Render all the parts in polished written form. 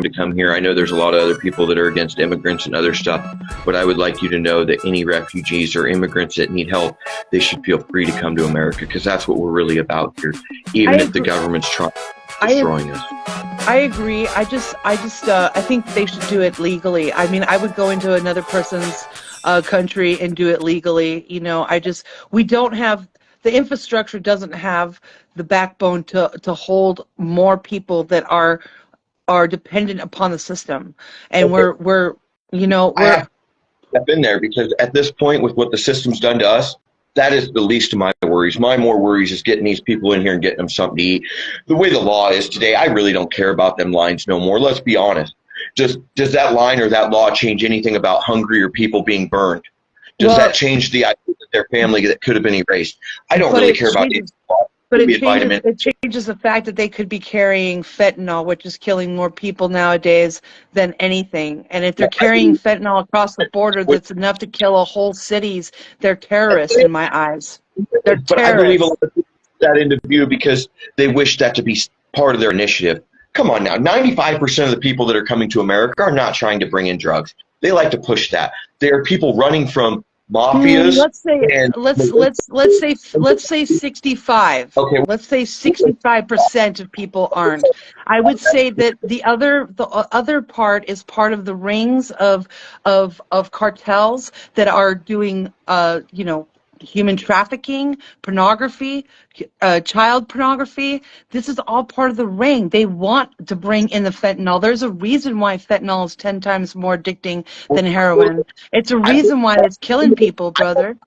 to come here. I know there's a lot of other people that are against immigrants and other stuff, but I would like you to know that any refugees or immigrants that need help, they should feel free to come to America, because that's what we're really about here, even if the government's trying destroying us. I agree. I think they should do it legally. I mean, I would go into another person's country and do it legally. You know, we don't have, the infrastructure doesn't have the backbone to hold more people that are dependent upon the system. And we're I've been there, because at this point, with what the system's done to us, that is the least of my worries. My more worries is getting these people in here and getting them something to eat. The way the law is today, I really don't care about them lines no more. Let's be honest. Does that line or that law change anything about hungry or people being burned? Does that change the idea that their family that could have been erased? I don't really care about these laws. But it changes the fact that they could be carrying fentanyl, which is killing more people nowadays than anything. And if they're carrying fentanyl across the border, that's enough to kill a whole cities. They're terrorists in my eyes. They're terrorists. But I believe a lot of people put that into view because they wish that to be part of their initiative. Come on now, 95% of the people that are coming to America are not trying to bring in drugs. They like to push that. They are people running from mafias. Let's say 65. Okay. Let's say 65% of people aren't. I would say that the other part is part of the rings of cartels that are doing human trafficking, pornography, child pornography. This is all part of the ring. They want to bring in the fentanyl. There's a reason why fentanyl is 10 times more addicting than heroin. It's a reason why it's killing people, brother.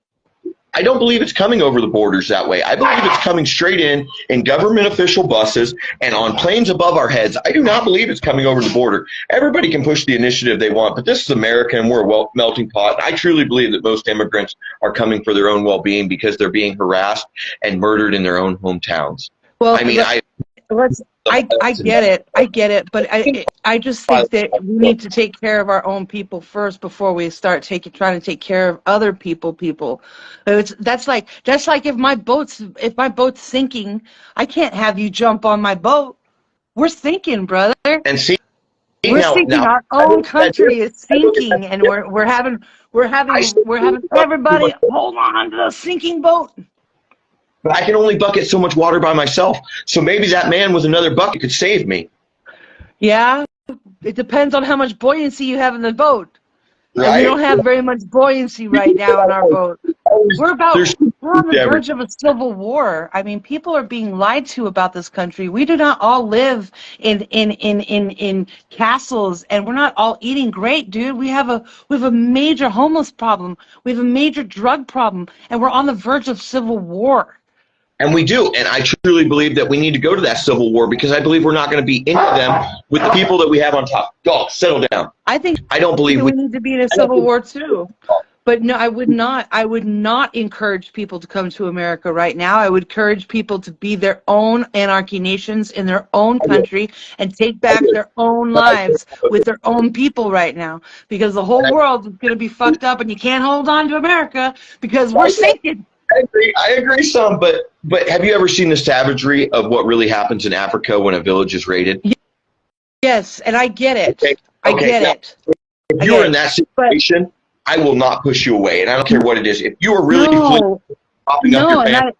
I don't believe it's coming over the borders that way. I believe it's coming straight in government official buses and on planes above our heads. I do not believe it's coming over the border. Everybody can push the initiative they want, but this is America and we're a melting pot. I truly believe that most immigrants are coming for their own well-being because they're being harassed and murdered in their own hometowns. Well, I mean, I get it, but I just think that we need to take care of our own people first before we start trying to take care of other people. That's like if my boat's sinking, I can't have you jump on my boat. We're sinking, brother. And see, we're sinking. Our own country is sinking, and we're having everybody hold on to the sinking boat. But I can only bucket so much water by myself. So maybe that man with another bucket could save me. Yeah, it depends on how much buoyancy you have in the boat. Right. And we don't have very much buoyancy right now in our boat. We're on the verge of a civil war. I mean, people are being lied to about this country. We do not all live in castles, and we're not all eating great, dude. We have a major homeless problem. We have a major drug problem, and we're on the verge of civil war. And we do, and I truly believe that we need to go to that civil war because I believe we're not going to be into them with the people that we have on top. Dog, settle down. I don't believe we need to be in a civil war too. But no, I would not encourage people to come to America right now. I would encourage people to be their own anarchy nations in their own country and take back their own lives with their own people right now, because the whole world is going to be fucked up, and you can't hold on to America because we're sinking. I agree some, but have you ever seen the savagery of what really happens in Africa when a village is raided? Yes, and I get it. Okay. I get it. If you're in that situation, I will not push you away, and I don't care what it is. If you are really popping up your family,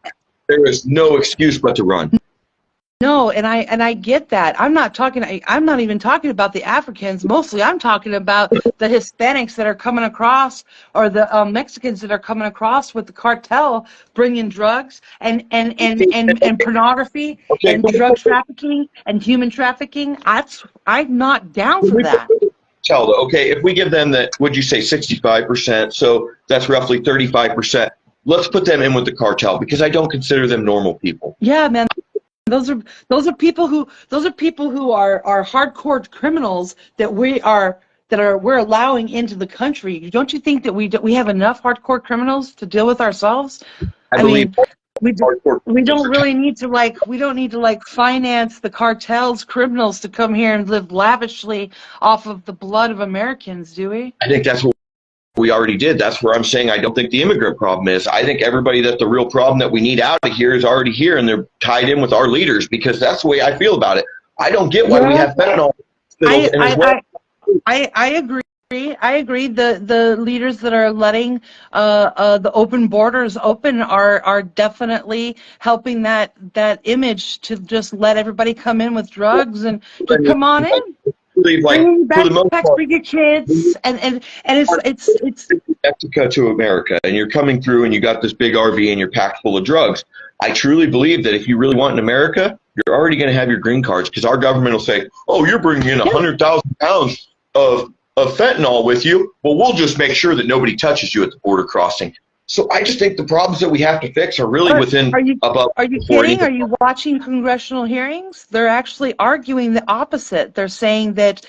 there is no excuse but to run. No, and I get that. I'm not even talking about the Africans. Mostly, I'm talking about the Hispanics that are coming across, or the Mexicans that are coming across with the cartel, bringing drugs and pornography and drug trafficking and human trafficking. I'm not down for that. Okay, if we give them that, would you say 65%? So that's roughly 35%. Let's put them in with the cartel because I don't consider them normal people. Yeah, man. Those are people who are hardcore criminals that we're allowing into the country. Don't you think that we have enough hardcore criminals to deal with ourselves? I believe we don't really need to finance the cartels, criminals to come here and live lavishly off of the blood of Americans, do we? I think that's what we already did. That's where I'm saying I don't think the immigrant problem is. I think everybody that the real problem that we need out of here is already here, and they're tied in with our leaders, because that's the way I feel about it. I don't get why we have fentanyl hospitals, and as well. I agree. I agree. The leaders that are letting the open borders open are definitely helping that image to just let everybody come in with drugs and just come on in. Like, bring for the most back part, bring your kids and it's Mexico to America, and you're coming through, and you got this big RV, and you're packed full of drugs. I truly believe that if you really want in America, you're already going to have your green cards, because our government will say, "Oh, you're bringing in 100,000 pounds of fentanyl with you. Well, we'll just make sure that nobody touches you at the border crossing." So I just think the problems that we have to fix are really within above. Are you kidding? Are you watching congressional hearings? They're actually arguing the opposite. They're saying that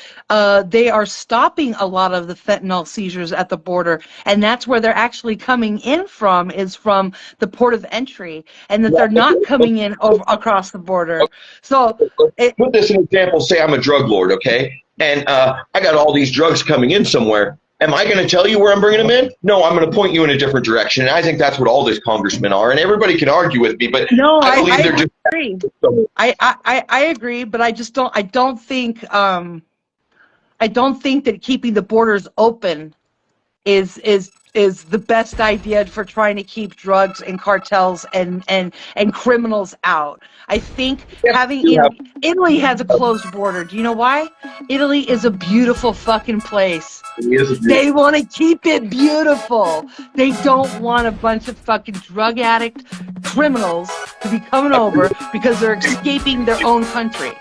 they are stopping a lot of the fentanyl seizures at the border, and that's where they're actually coming in from, is from the port of entry, and that they're not coming in across the border. So put this in example. Say I'm a drug lord, okay? And I got all these drugs coming in somewhere. Am I going to tell you where I'm bringing them in? No, I'm going to point you in a different direction. And I think that's what all these congressmen are. And everybody can argue with me, but no, I believe they're agree. I agree, but I just don't. I don't think that keeping the borders open is the best idea for trying to keep drugs and cartels and criminals out. I think Italy has a closed border. Do you know why? Italy is a beautiful fucking place. They want to keep it beautiful. They don't want a bunch of fucking drug addict criminals to be coming over because they're escaping their own country.